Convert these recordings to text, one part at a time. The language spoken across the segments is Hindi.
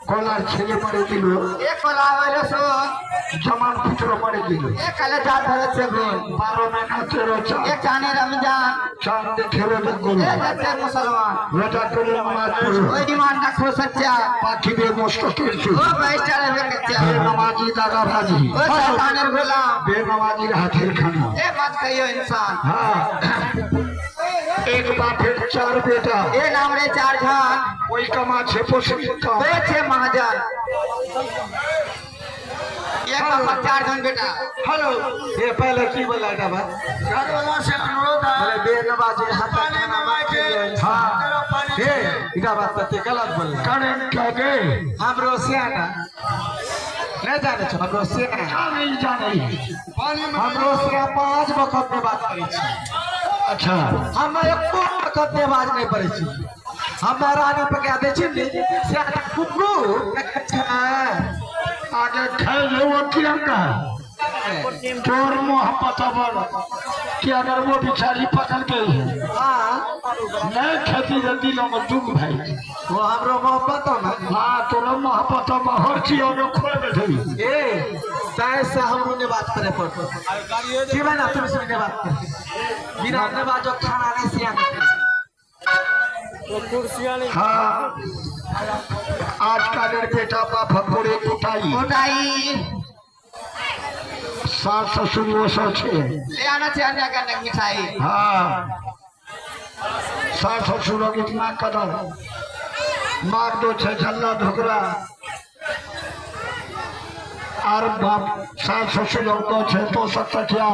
কলার ছেলে মারে দিল কলা হইল শোন জমান পুত্র মারে দিল কালে যা ধরেছে গোল 12 না 13 জানে রমজান চাঁদ দেখে রোজা করো মুসলমান রোজা করে নামাজ পড়ো ওই ডিমান্ডটা খোসচ্ছা পাখিবে মস্ত করছে ও বাইস্টারে বেকচ্ছা বেনামাজি দাদা ভাজি ও শয়তানের গোলাম বেনামাজির হাতের খানা এ बात कहियो इंसान हाँ एक बापेर 4 बेटा ए नाम रे 4 जन कोई कमा छे पोषित बेचे महाजन एक बाप 4 जन बेटा हेलो ये पहले की बोला था बात घर वाला से अनुरोध है बोले बेनमाजी हाथ पानी मामा के हाँ ये इधर बात करते गलत बोल कारण क्या गए हम रोसियाना नहीं जाने छो हम रोसियाना नहीं जाने हम रोसिया 5 वक्त में बात करी छी अच्छा हम एको वक्त में बात नहीं करी छी हम रानी पे क्या दे छी से कुकू आगे खाए वो क्या का चोर मोहब्बत पर कि अगर वो बिचारी पकड़ गई है हाँ नहीं खेती जल्दी लोग दुख भाई वो हमरो मोहब्बत हो ना हाँ तोरो मोहब्बत में हर चीज में खोए बैठे ए ताए से हमरो ने बात करे पर की बना तुम सुनने बात कर बिना ने बात जो खाना नहीं सिया तो कुर्सियां नहीं हाँ आज का बेटा बाप भोरे उठाई सास ससुर वो सोचे ले आना चाहिए करने की मिठाई हाँ सास ससुर इतना कदर मार दो छे झल्ला ढोकरा और बाप सास ससुर दो छे तो सत्या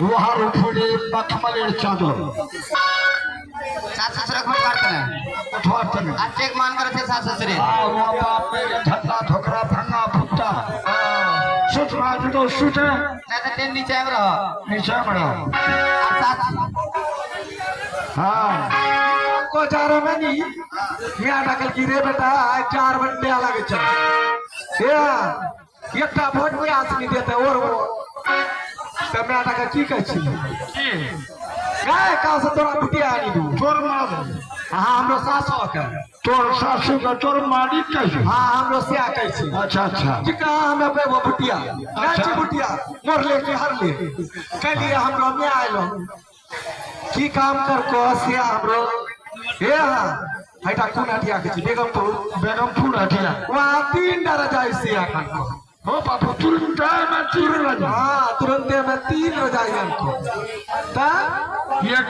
वहाँ उठे मखमलेर चादर सास ससुर को करते हैं उठवाते हैं आज एक मान करते सास ससुर वो बाप झल्ला ढोकरा भंगा फुट्टा सुत मार दो सुत नहीं तो टेन नीचे में रहो नीचे में रहो सास हाँ को चारों में नहीं यहाँ नकल गिरे बेटा 4 बंदे अलग चल ये का भोट में आस नहीं देते और वो तो मैं नकल की कहती गाय का से तोरा बुटिया नहीं दू चोर मार हाँ हमरो सासो का तोर सासू का चोर मारी कैसे हाँ हमरो सिया कैसे अच्छा अच्छा जिका हमें पे वो बुटिया नाची बुटिया मोर लेके हर ले के लिए हमरो में आइलो की काम कर को सिया हमरो ए हां हटा कोन हटिया के बेगमपुर हटिया वहां 3 दरजा सिया खान को हो बाबू तुरंत में 3 रजा हां तुरंत में 3 रजा को ता ये